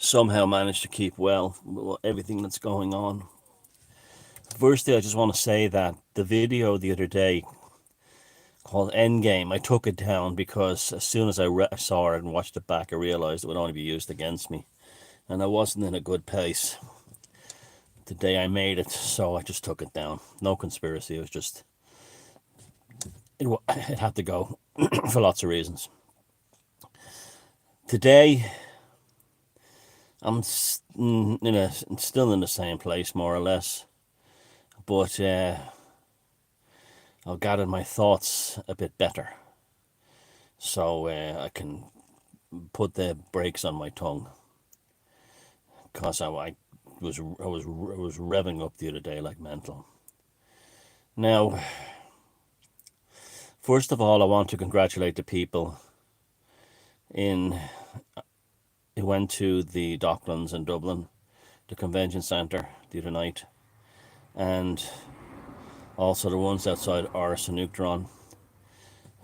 somehow managed to keep well with everything that's going on. Firstly, I just want to say that the video the other day called Endgame, I took it down because as soon as I saw it and watched it back, I realised it would only be used against me. And I wasn't in a good place the day I made it, so I just took it down. No conspiracy, it was just, it had to go for lots of reasons. Today, I'm still in the same place, more or less, but I've gathered my thoughts a bit better, so I can put the brakes on my tongue, because I was revving up the other day like mental. Now, first of all, I want to congratulate the people in who went to the Docklands in Dublin, the convention centre the other night, and also the ones outside Ars and Uachtaráin.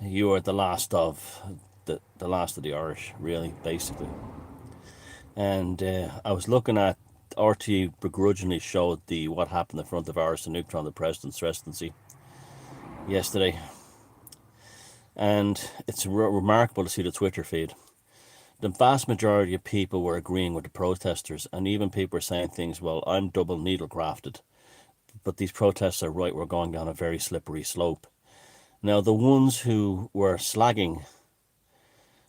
You are the last of the last of the Irish, really, basically. And I was looking at RT begrudgingly showed the what happened in front of Ars and Uachtaráin, the president's residency, yesterday, and it's remarkable to see the Twitter feed. The vast majority of people were agreeing with the protesters, and even people were saying things, well, I'm double needle grafted, but these protests are right, we're going down a very slippery slope. Now, the ones who were slagging,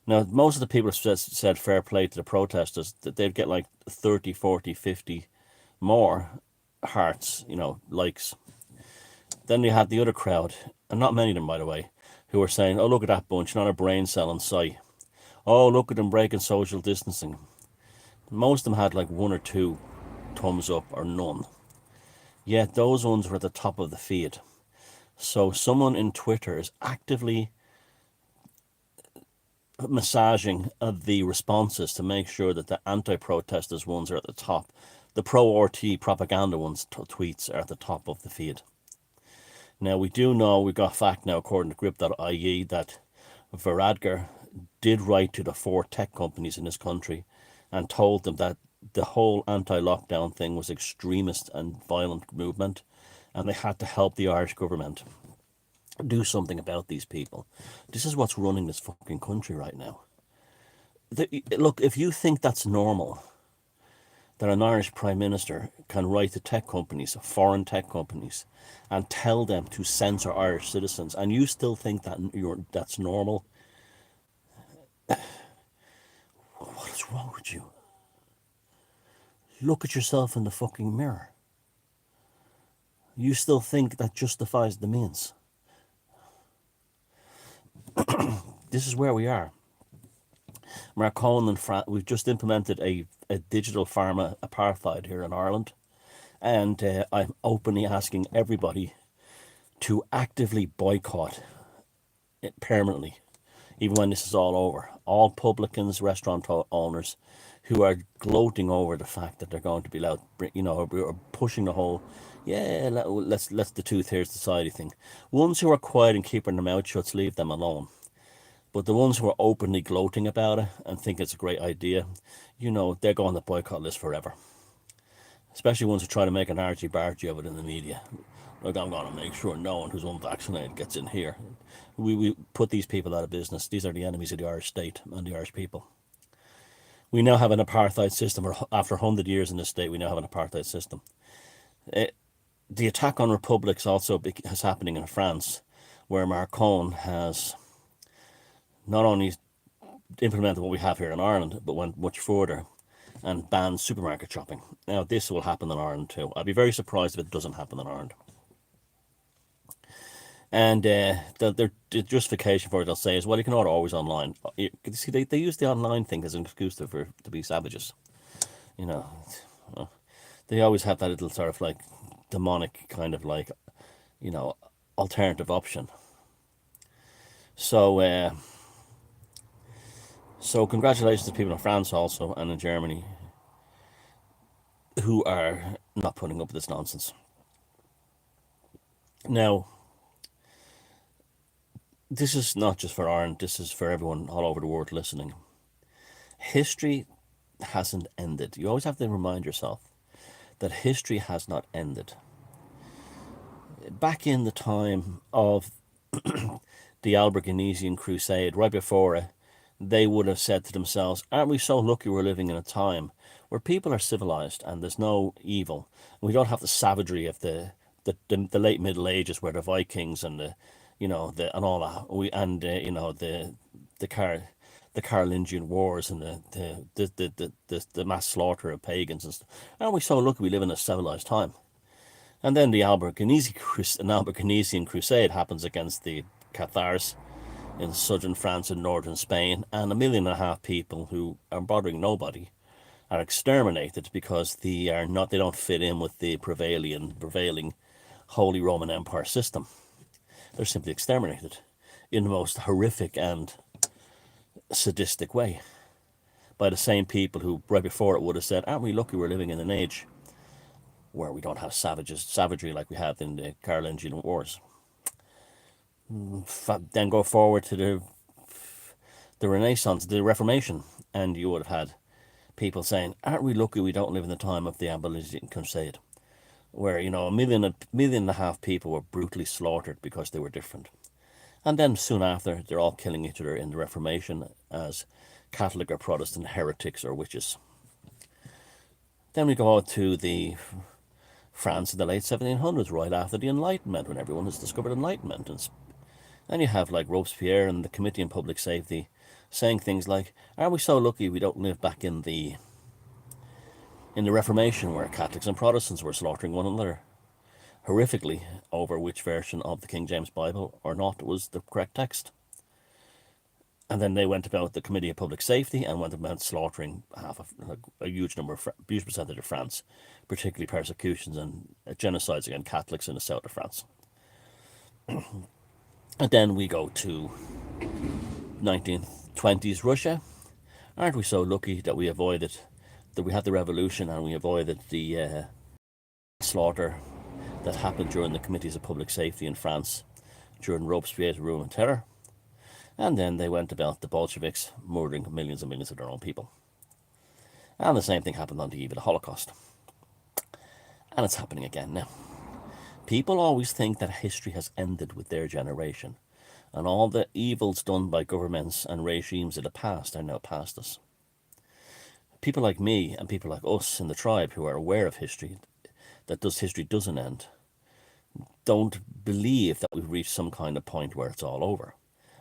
now, most of the people said fair play to the protesters, that they'd get like 30, 40, 50 more hearts, likes. Then you had the other crowd, and not many of them, by the way, who were saying, oh, look at that bunch, not a brain cell in sight. Oh, look at them breaking social distancing. Most of them had like one or two thumbs up or none. Yet those ones were at the top of the feed. So someone in Twitter is actively massaging the responses to make sure that the anti-protesters ones are at the top. The pro-RT propaganda ones tweets are at the top of the feed. Now, we do know, we got fact now according to grip.ie, that Varadkar did write to the 4 tech companies in this country and told them that the whole anti-lockdown thing was extremist and violent movement, and they had to help the Irish government do something about these people. This is what's running this fucking country right now. Look, if you think that's normal, that an Irish Prime Minister can write to tech companies, foreign tech companies, and tell them to censor Irish citizens, and you still think that that's normal, what is wrong with you? Look at yourself in the fucking mirror. You still think that justifies the means. This is where we are. Marcone and we've just implemented a digital pharma apartheid here in Ireland, and I'm openly asking everybody to actively boycott it permanently, even when this is all over. All publicans, restaurant owners who are gloating over the fact that they're going to be allowed, we're pushing the whole, let's the tooth here's society thing. Ones who are quiet and keeping their mouth shut, leave them alone. But the ones who are openly gloating about it and think it's a great idea, they're going on the boycott list forever. Especially ones who try to make an argy-bargy of it in the media. Like, I'm going to make sure no one who's unvaccinated gets in here. We put these people out of business. These are the enemies of the Irish state and the Irish people. We now have an apartheid system, or after 100 years in this state, we now have an apartheid system. The attack on republics also is happening in France, where Macron has not only implemented what we have here in Ireland, but went much further and banned supermarket shopping. Now, this will happen in Ireland too. I'd be very surprised if it doesn't happen in Ireland. And the justification for it, they'll say, is, well, you can order always online. You see, they use the online thing as an excuse to be savages. They always have that little sort of like demonic kind of like, alternative option. So, so congratulations to people in France also and in Germany who are not putting up with this nonsense. Now, this is not just for Ireland, this is for everyone all over the world listening. History hasn't ended. You always have to remind yourself that history has not ended. Back in the time of the Albigensian Crusade, right before it, they would have said to themselves, aren't we so lucky we're living in a time where people are civilized and there's no evil? We don't have the savagery of the late Middle Ages, where the Vikings and and all that, the car the Carolingian Wars and the mass slaughter of pagans and stuff. Aren't we so lucky we live in a civilized time? And then the Albigensian Crusade happens against the Cathars in southern France and northern Spain, and 1.5 million people who are bothering nobody are exterminated because they don't fit in with the prevailing Holy Roman Empire system. They're simply exterminated in the most horrific and sadistic way by the same people who right before it would have said, aren't we lucky we're living in an age where we don't have savagery like we had in the Carolingian Wars. Then go forward to the Renaissance, the Reformation, and you would have had people saying, aren't we lucky we don't live in the time of the Abolition Crusade, where 1.5 million people were brutally slaughtered because they were different. And then soon after, they're all killing each other in the Reformation as Catholic or Protestant heretics or witches. Then we go out to the France in the late 1700s, right after the Enlightenment, when everyone has discovered Enlightenment. And you have like Robespierre and the Committee on Public Safety saying things like, aren't we so lucky we don't live back in the Reformation, where Catholics and Protestants were slaughtering one another horrifically over which version of the King James Bible or not was the correct text. And then they went about the Committee of Public Safety and went about slaughtering a huge percentage of France, particularly persecutions and genocides against Catholics in the south of France. And then we go to 1920s Russia. Aren't we so lucky that we had the revolution and we avoided the slaughter that happened during the Committees of Public Safety in France during Robespierre's rule and terror? And then they went about the Bolsheviks murdering millions and millions of their own people. And the same thing happened on the eve of the Holocaust. And it's happening again now. People always think that history has ended with their generation, and all the evils done by governments and regimes of the past are now past us. People like me and people like us in the tribe who are aware of history, that history doesn't end, don't believe that we've reached some kind of point where it's all over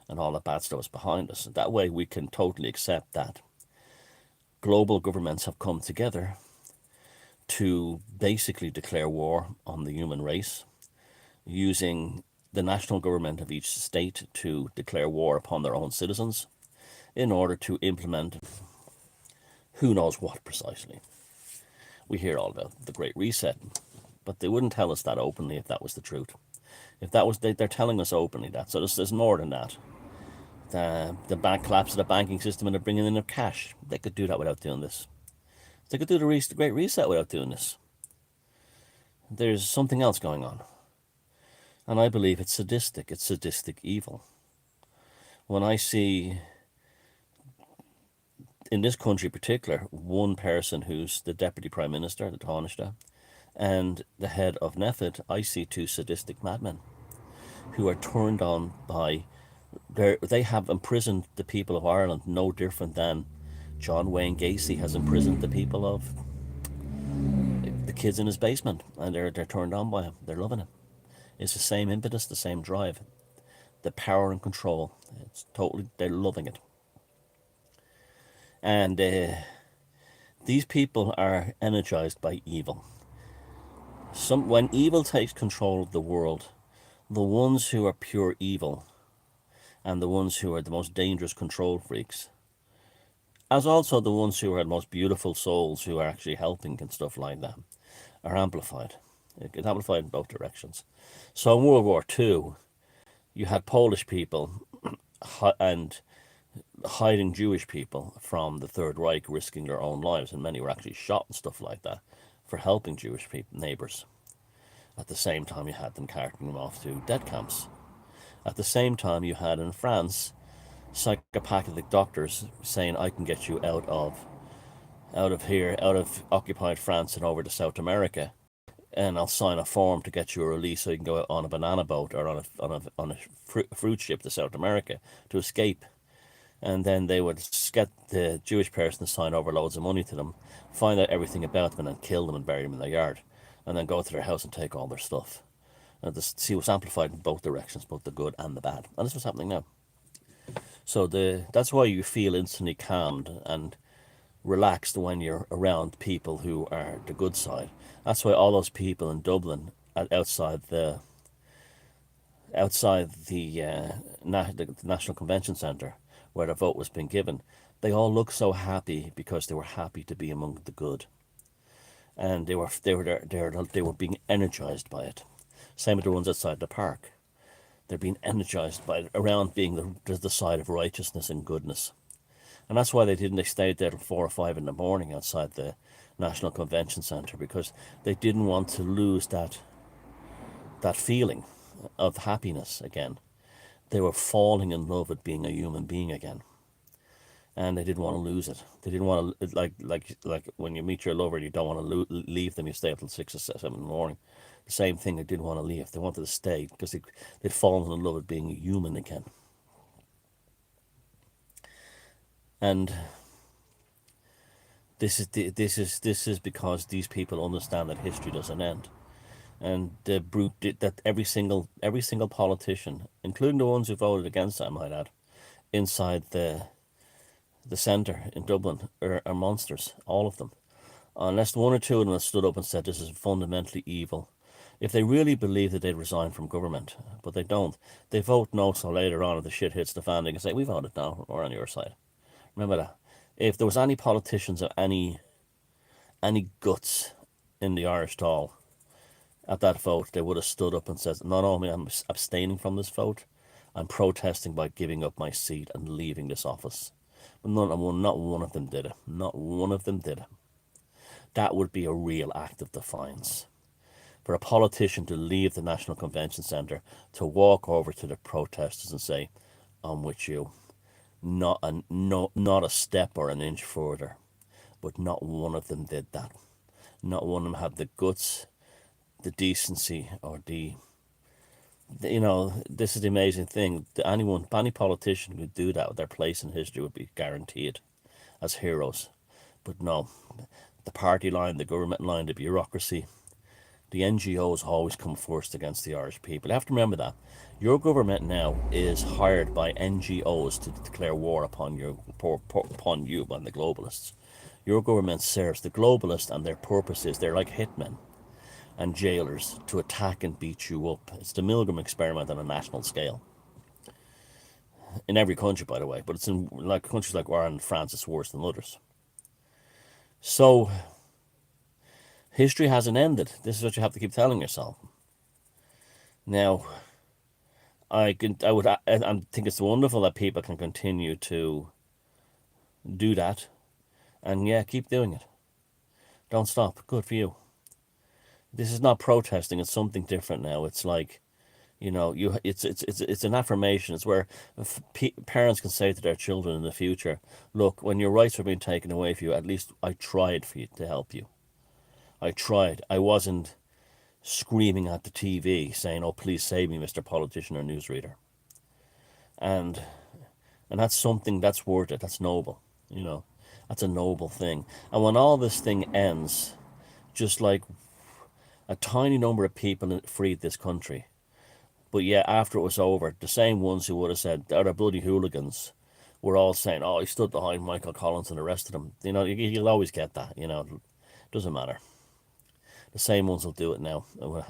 and all the bad stuff is behind us. That way we can totally accept that global governments have come together to basically declare war on the human race, using the national government of each state to declare war upon their own citizens in order to implement who knows what precisely. We hear all about the Great Reset, but they wouldn't tell us that openly if that was the truth. If that was, they're telling us openly that. So there's more than that. The bank collapse of the banking system and they're bringing in their cash. They could do that without doing this. They could do the Great Reset without doing this. There's something else going on. And I believe it's sadistic. It's sadistic evil. When I see, in this country in particular, one person who's the Deputy Prime Minister, the Taoiseach, and the head of NEFID, I see two sadistic madmen who are turned on by, they have imprisoned the people of Ireland no different than John Wayne Gacy has imprisoned the people of the kids in his basement, and they're turned on by him. They're loving him. It's the same impetus, the same drive, the power and control. It's totally, they're loving it. And these people are energized by evil. When evil takes control of the world, the ones who are pure evil and the ones who are the most dangerous control freaks, as also the ones who are the most beautiful souls who are actually helping and stuff like that, are amplified. It gets amplified in both directions. So in World War II, you had Polish people and hiding Jewish people from the Third Reich, risking their own lives, and many were actually shot and stuff like that for helping Jewish people, neighbours. At the same time, you had them carting them off to death camps. At the same time, you had in France psychopathic doctors saying, I can get you out of out of here, out of occupied France and over to South America, and I'll sign a form to get you a release so you can go out on a banana boat or on a fruit ship to South America to escape. And then they would get the Jewish person to sign over loads of money to them, find out everything about them, and then kill them and bury them in their yard, and then go to their house and take all their stuff. And this, see, was amplified in both directions, both the good and the bad, and this was happening now. So that's why you feel instantly calmed and relaxed when you're around people who are the good side. That's why all those people in Dublin outside the National Convention Centre where the vote was being given, they all looked so happy because they were happy to be among the good, and they were being energized by it. Same with the ones outside the park. They're being energized by it, around being the side of righteousness and goodness. And that's why they stayed there till 4 or 5 in the morning outside the National Convention Centre, because they didn't want to lose that feeling of happiness again. They were falling in love with being a human being again, and they didn't want to lose it. They didn't want to, like when you meet your lover, you don't want to leave them. You stay up till 6 or 7 in the morning. The same thing. They didn't want to leave. They wanted to stay because they'd fallen in love with being a human again. And this is because these people understand that history doesn't end, and the brute that every single politician, including the ones who voted against it, I might add, inside the centre in Dublin are monsters, all of them. Unless one or two of them have stood up and said this is fundamentally evil. If they really believe that they'd resign from government, but they don't, they vote no, so later on if the shit hits the fan they can say, we voted no, we're on your side. Remember that. If there was any politicians of any guts in the Irish Dáil at that vote, they would have stood up and said, not only I'm abstaining from this vote, I'm protesting by giving up my seat and leaving this office. But not one of them did it. Not one of them did it. That would be a real act of defiance. For a politician to leave the National Convention Centre, to walk over to the protesters and say, I'm with you. Not a step or an inch further. But not one of them did that. Not one of them had the guts, the decency, or this is the amazing thing. Any politician who would do that, their place in history would be guaranteed as heroes. But no, the party line, the government line, the bureaucracy, the NGOs always come first against the Irish people. You have to remember that. Your government now is hired by NGOs to declare war upon you and the globalists. Your government serves the globalists, and their purpose is they're like hitmen and jailers to attack and beat you up. It's the Milgram experiment on a national scale. In every country, by the way, but it's in like countries like Ireland and France, it's worse than others. So, history hasn't ended. This is what you have to keep telling yourself. Now, I think it's wonderful that people can continue to do that, and yeah, keep doing it. Don't stop. Good for you. This is not protesting. It's something different now. It's like, it's an affirmation. It's where parents can say to their children in the future, look, when your rights were being taken away from you, at least I tried for you to help you. I tried. I wasn't screaming at the TV saying, oh, please save me, Mr. Politician or newsreader. And that's something that's worth it. That's noble. That's a noble thing. And when all this thing ends, just like a tiny number of people freed this country. But yeah, after it was over, the same ones who would have said, they're bloody hooligans, were all saying, oh, he stood behind Michael Collins and the rest of them. You'll always get that, it doesn't matter. The same ones will do it now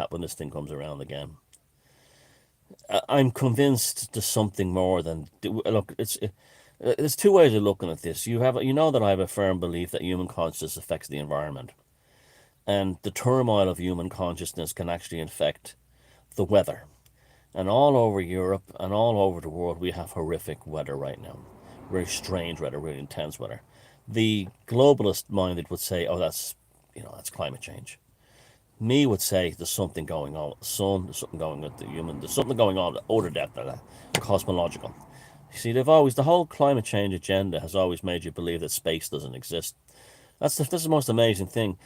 when this thing comes around again. I'm convinced there's something more than... Look, there's two ways of looking at this. You know that I have a firm belief that human consciousness affects the environment. And the turmoil of human consciousness can actually affect the weather. And all over Europe and all over the world, we have horrific weather right now. Very strange weather, really intense weather. The globalist-minded would say, oh, that's climate change. Me would say there's something going on with the sun, there's something going on with the human, there's something going on with older depth of that, cosmological. You see, the whole climate change agenda has always made you believe that space doesn't exist. This is the most amazing thing.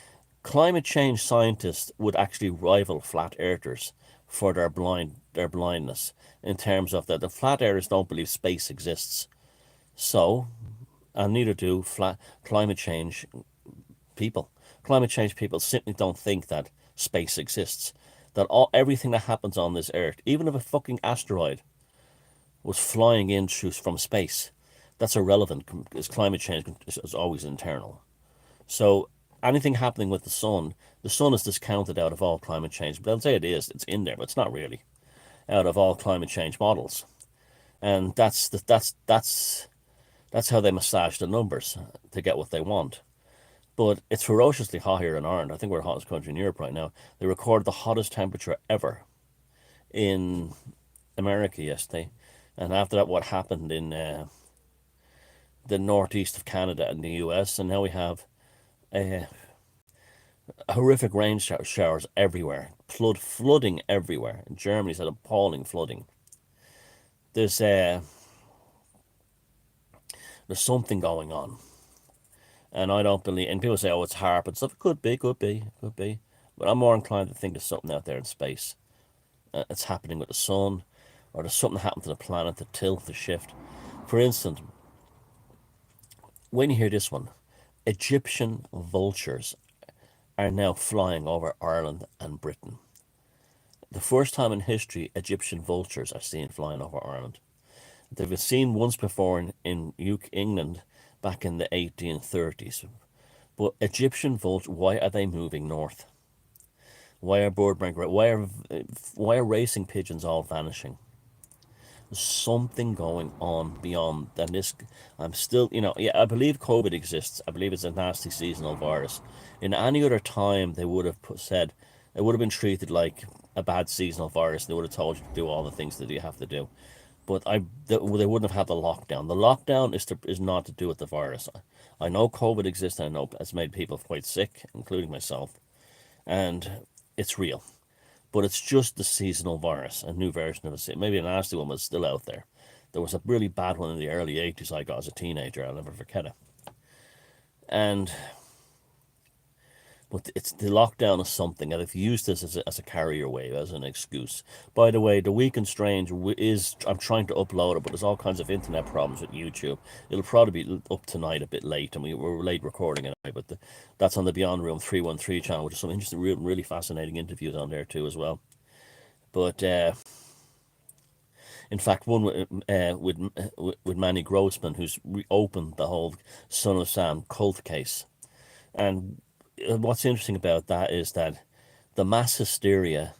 Climate change scientists would actually rival flat earthers for their blindness in terms of that the flat earthers don't believe space exists. So, and neither do flat climate change people. Climate change people simply don't think that space exists. That everything that happens on this earth, even if a fucking asteroid was flying in from space, that's irrelevant because climate change is always internal. So anything happening with the sun is discounted out of all climate change. But they'll say it is, it's in there, but it's not really out of all climate change models. And that's how they massage the numbers to get what they want. But it's ferociously hot here in Ireland. I think we're the hottest country in Europe right now. They recorded the hottest temperature ever in America yesterday. And after that, what happened in the northeast of Canada and the US. And now we have uh, horrific rain showers everywhere, flooding everywhere. In Germany's had appalling flooding. There's uh, there's something going on, and I don't believe. And people say, "Oh, it's HARP and stuff." It could be. But I'm more inclined to think there's something out there in space. It's happening with the sun, or there's something happened to the planet, the tilt, the shift. For instance, when you hear this one, Egyptian vultures are now flying over Ireland and Britain. The first time in history Egyptian vultures are seen flying over Ireland. They've been seen once before in England back in the 1830s. But Egyptian vultures, why are they moving north? Why are bird migratory? Why are racing pigeons all vanishing? There's something going on beyond than this. I'm still, yeah, I believe COVID exists. I believe it's a nasty seasonal virus. In any other time, they would have said it would have been treated like a bad seasonal virus. They would have told you to do all the things that you have to do. But they wouldn't have had the lockdown. The lockdown is not to do with the virus. I know COVID exists. I know it's made people quite sick, including myself, and it's real. But it's just the seasonal virus, a new version of it. Maybe a nasty one was still out there. There was a really bad one in the early 80s I got as a teenager. I'll never forget it. And but it's the lockdown is something, and if you use this as a carrier wave, as an excuse. By the way, The Week in Strange is, I'm trying to upload it, but there's all kinds of internet problems with YouTube. It'll probably be up tonight a bit late, and we're late recording it, but that's on the Beyond Room 313 channel, which is some interesting, really fascinating interviews on there too as well. But in fact, one with Manny Grossman, who's reopened the whole Son of Sam cult case. And what's interesting about that is that the mass hysteria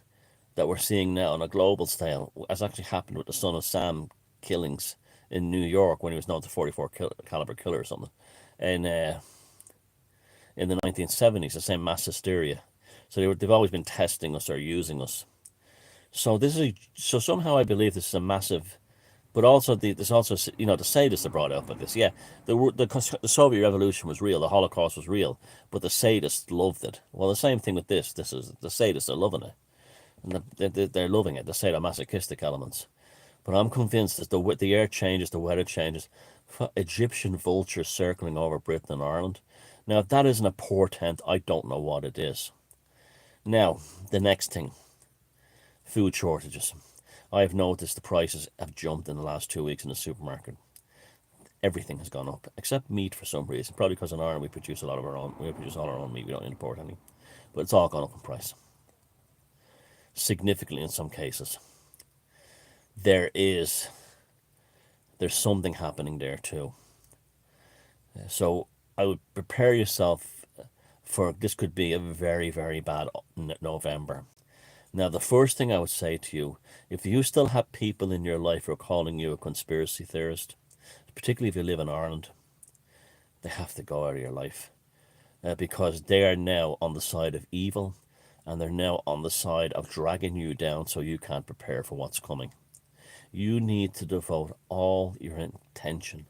that we're seeing now on a global scale has actually happened with the Son of Sam killings in New York when he was known to 44 caliber killer or something, and in the 1970s, the same mass hysteria. So they've always been testing us or using us. So so somehow I believe this is a massive. But also, there's also, the sadists are brought up with this. Yeah, the Soviet Revolution was real, the Holocaust was real, but the sadists loved it. Well, the same thing with this. This is the sadists are loving it, and they're loving it. The sadomasochistic elements. But I'm convinced that the air changes, the weather changes. Egyptian vultures circling over Britain and Ireland. Now, if that isn't a portent, I don't know what it is. Now, the next thing, food shortages. I've noticed the prices have jumped in the last 2 weeks in the supermarket. Everything has gone up, except meat for some reason. Probably because in Ireland we produce a lot of our own. We produce all our own meat. We don't import any, but it's all gone up in price, significantly in some cases. There's something happening there too. So I would prepare yourself for this. Could be a very, very bad November. Now, the first thing I would say to you, if you still have people in your life who are calling you a conspiracy theorist, particularly if you live in Ireland, they have to go out of your life, because they are now on the side of evil, and they're now on the side of dragging you down so you can't prepare for what's coming. You need to devote all your attention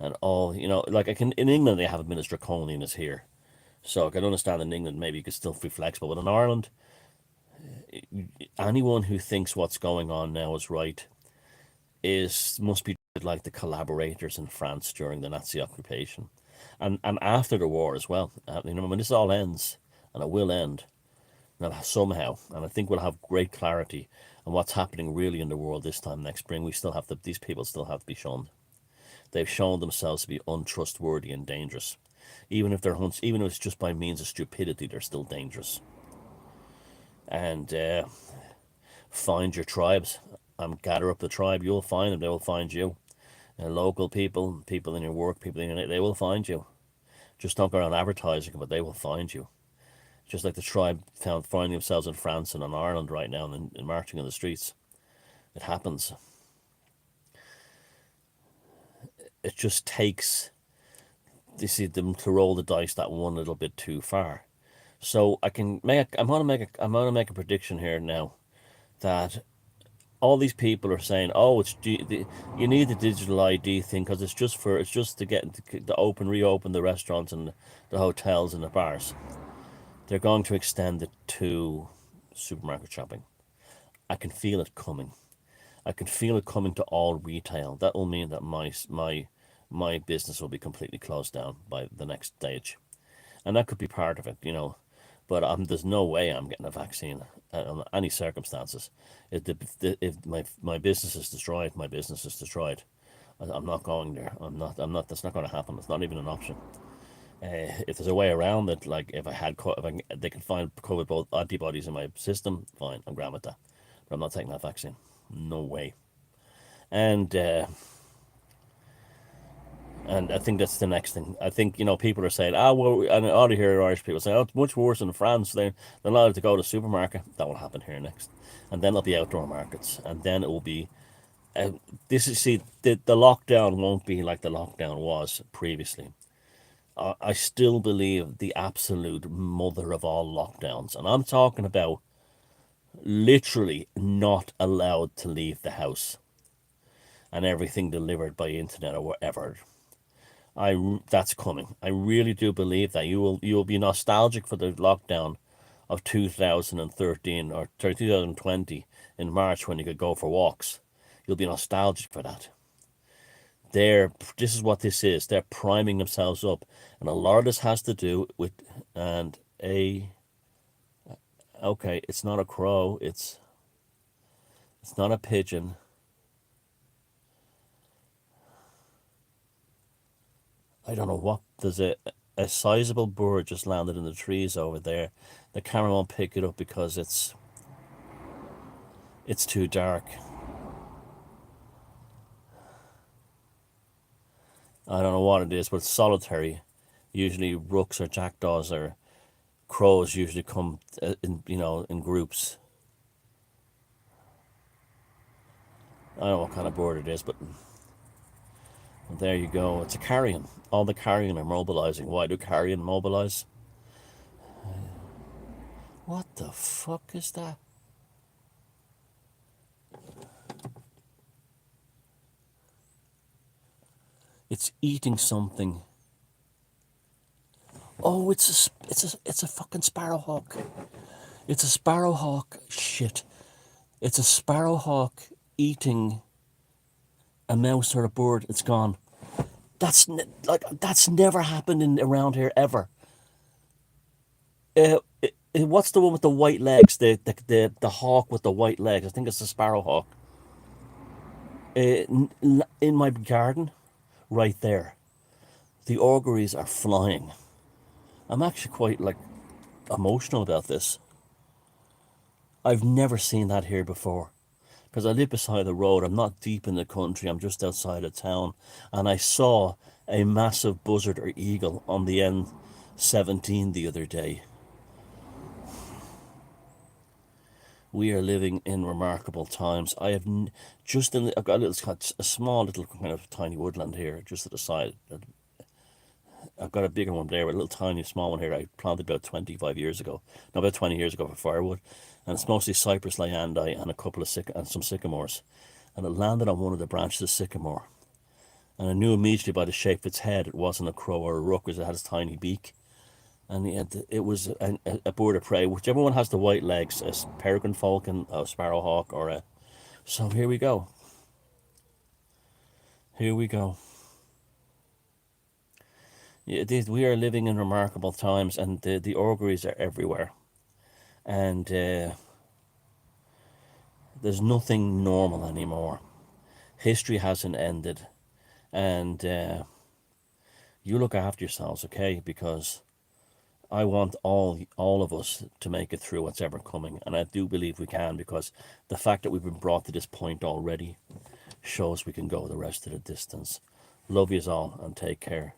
and all, like in England they haven't been as draconian as here. So I can understand in England maybe you could still be flexible, but in Ireland, anyone who thinks what's going on now is right must be like the collaborators in France during the Nazi occupation. and after the war as well. When this all ends, and it will end, somehow, and I think we'll have great clarity on what's happening really in the world this time next spring. These people still have to be shunned. They've shown themselves to be untrustworthy and dangerous. Even if it's just by means of stupidity, they're still dangerous. And find your tribes. Gather up the tribe. You'll find them. They will find you. Local people, people in your work, people in your, they will find you. Just don't go around advertising, but they will find you. Just like the tribe finding themselves in France and in Ireland right now and marching in the streets. It happens. It just takes, you see, them to roll the dice that one little bit too far. So I'm gonna make a prediction here now that all these people are saying, "Oh, you need the digital ID thing because it's just to get to reopen the restaurants and the hotels and the bars." They're going to extend it to supermarket shopping. I can feel it coming. I can feel it coming to all retail. That will mean that my business will be completely closed down by the next stage, and that could be part of it. But there's no way I'm getting a vaccine under any circumstances. If my business is destroyed, my business is destroyed. I'm not going there. I'm not. That's not going to happen. It's not even an option. If there's a way around it, like if they can find COVID antibodies in my system, fine, I'm grand with that. But I'm not taking that vaccine. No way. And I think that's the next thing. I think people are saying, well, and I hear Irish people saying, it's much worse in France. They're not allowed to go to the supermarket. That will happen here next, and then it'll be outdoor markets, and then it will be. The lockdown won't be like the lockdown was previously. I still believe the absolute mother of all lockdowns, and I'm talking about literally not allowed to leave the house and everything delivered by internet or whatever. That's coming. I really do believe that you will be nostalgic for the lockdown of 2013 or 2020 in March when you could go for walks. You'll be nostalgic for that. This is what this is. They're priming themselves up, and a lot of this has to do with okay, it's not a crow. It's not a pigeon. I don't know what. There's a sizable bird just landed in the trees over there. The camera won't pick it up because it's too dark. I don't know what it is, but it's solitary. Usually rooks or jackdaws or crows usually come in groups. I don't know what kind of bird it is, but there you go. It's a carrion. All the carrion are mobilizing. Why do carrion mobilize? What the fuck is that? It's eating something. Oh, it's a fucking sparrowhawk. It's a sparrowhawk. Shit. It's a sparrowhawk eating a mouse or a bird. It's gone. That's never happened around here ever. What's the one with the white legs? The hawk with the white legs. I think it's the sparrowhawk. In my garden, right there, the auguries are flying. I'm actually quite emotional about this. I've never seen that here before. Because I live beside the road. I'm not deep in the country. I'm just outside of town. And I saw a massive buzzard or eagle on the N17 the other day. We are living in remarkable times. I've got a small little kind of tiny woodland here, just at the side. I've got a bigger one there, but a little tiny small one here I planted about 25 years ago. No, about 20 years ago for firewood. And it's mostly cypress liandi and a couple of some sycamores. And it landed on one of the branches of sycamore. And I knew immediately by the shape of its head it wasn't a crow or a rook because it had its tiny beak. And it was a bird of prey, whichever one has the white legs, a peregrine falcon, a sparrowhawk, or a... So here we go. Here we go. We are living in remarkable times, and the auguries are everywhere. And there's nothing normal anymore. History hasn't ended. And you look after yourselves, okay? Because I want all of us to make it through what's ever coming. And I do believe we can, because the fact that we've been brought to this point already shows we can go the rest of the distance. Love yous all, and take care.